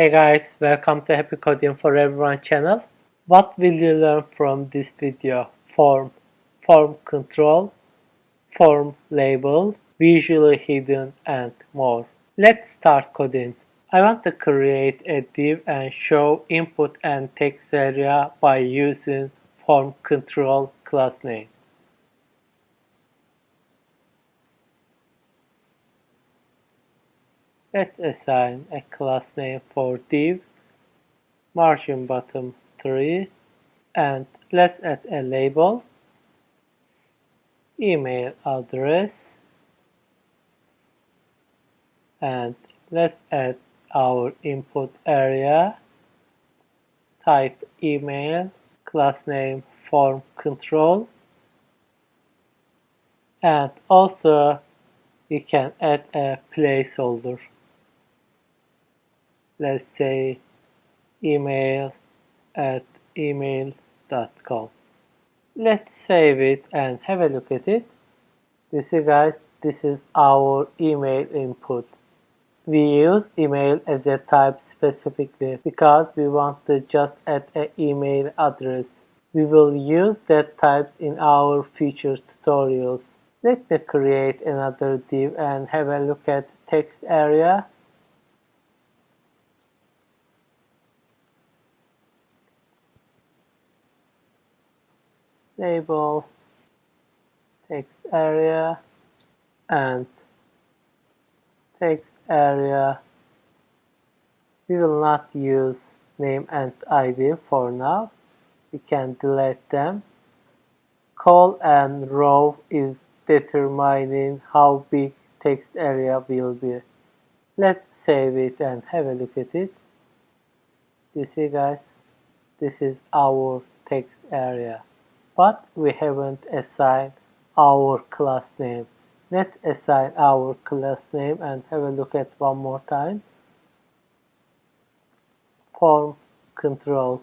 Hey guys, welcome to Happy Coding for Everyone channel. What will you learn from this video? Form control, form label, visually hidden and more. Let's start coding. I want to create a div and show input and text area by using form control class name. Let's assign a class name for div, margin bottom 3, and let's add a label, email address, and let's add our input area, type email, class name form control, and also we can add a placeholder. Let's say email at email.com. Let's save it and have a look at it. You see guys, this is our email input. We use email as a type specifically because we want to just add an email address. We will use that type in our future tutorials. Let me create another div and have a look at text area. Label, text area, and text area. We will not use name and ID for now. We can delete them. Col and row is determining how big text area will be. Let's save it and have a look at it. You see guys, this is our text area. But we haven't assigned our class name. Let's assign our class name and have a look at one more time. Form control.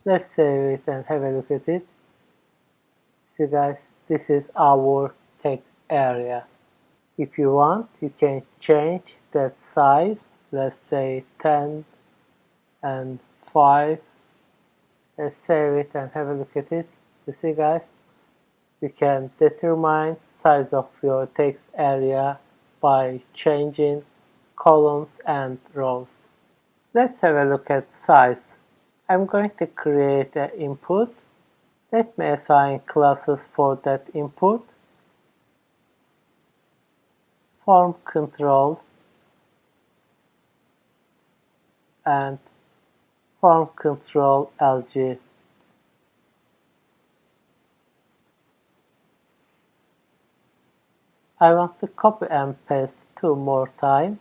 Let's save it and have a look at it. See guys, this is our text area. If you want, you can change that size. Let's say 10 and 5. Let's save it and have a look at it. You see guys, you can determine size of your text area by changing columns and rows. Let's have a look at size. I'm going to create an input. Let me assign classes for that input. Form control and form control LG. I want to copy and paste 2 more times.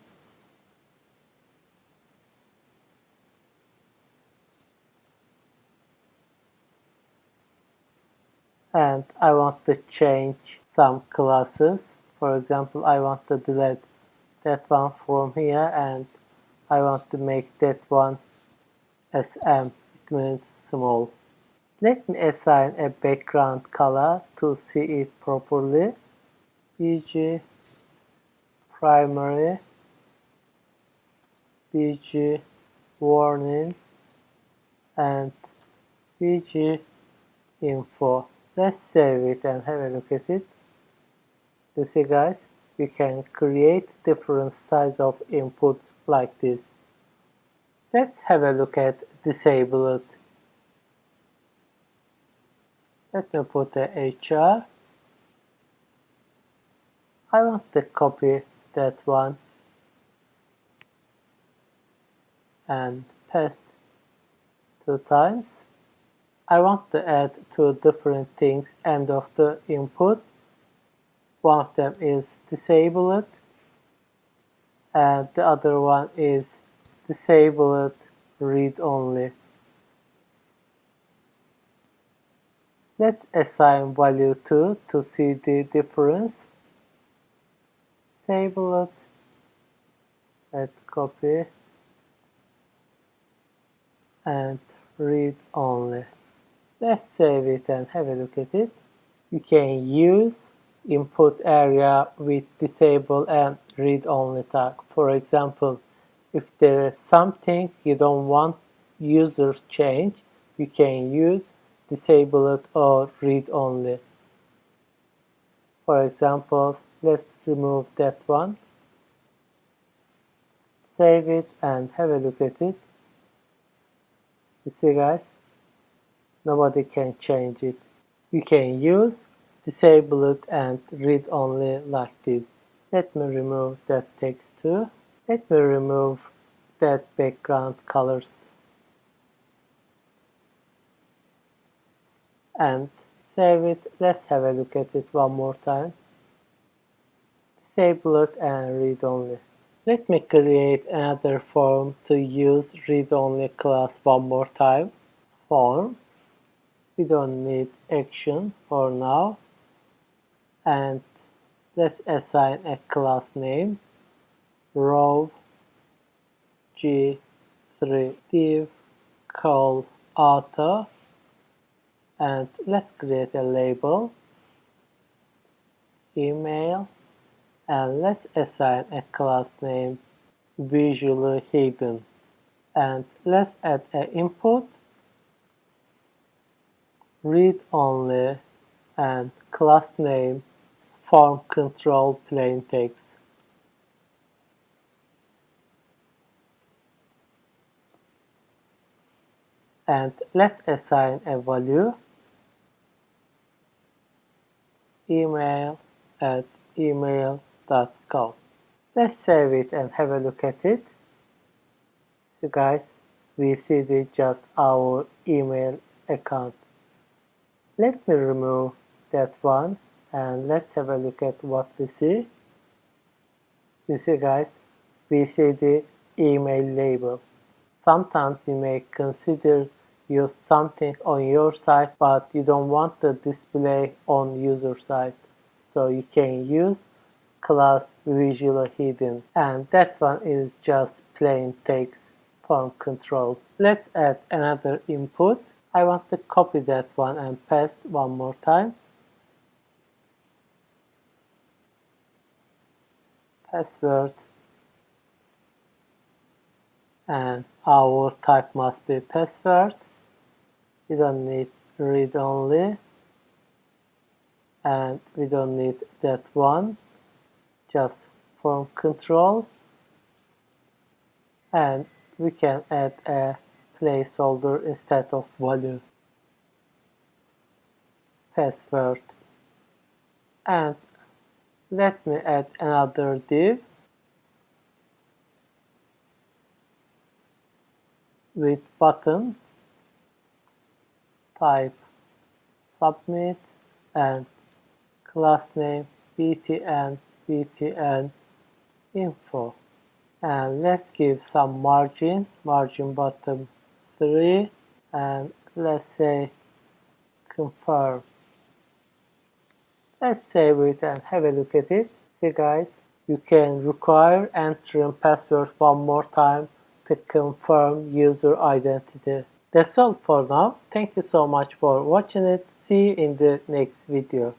And I want to change some classes. For example, I want to delete that one from here and I want to make that one SM, it means small. Let me assign a background color to see it properly. BG primary, BG warning, and BG info. Let's save it and have a look at it. You see guys, we can create different size of inputs like this. Let's have a look at disable it. Let me put a HR. I want to copy that one and paste 2 times. I want to add 2 different things end of the input. One of them is disable it and the other one is disable it read only. Let's assign value to see the difference. Disable it. Let's copy and read only. Let's save it and have a look at it. You can use input area with disable and read only tag. For example, If there is something you don't want users change, you can use disable it or read only. For example, let's remove that one. Save it and have a look at it. You see guys, nobody can change it. You can use disable it and read only like this. Let me remove that text too. Let me remove that background colors and save it. Let's have a look at it one more time. Disable it and read only. Let me create another form to use read only class one more time. Form. We don't need action for now. And let's assign a class name. Row G3 div call auto. And let's create a label. Email. And let's assign a class name visually hidden. And let's add an input, read only, and class name form control plain text. And let's assign a value, email at email.com. Let's save it and have a look at it. So guys, we see this just our email account. Let me remove that one and let's have a look at what we see. You see guys, we see the email label. Sometimes you may consider use something on your site but you don't want the display on user side. So you can use class visually hidden and that one is just plain text form control. Let's add another input. I want to copy that one and paste one more time. Password. And our type must be password. We don't need read only. And we don't need that one. Just form control. And we can add a placeholder instead of value. Password. And let me add another div with button, type submit, and class name btn info. And let's give some margin bottom 3, and let's say confirm. Let's save it and have a look at it. See guys, you can require entering password one more time to confirm user identity. That's all for now. Thank you so much for watching it. See you in the next video.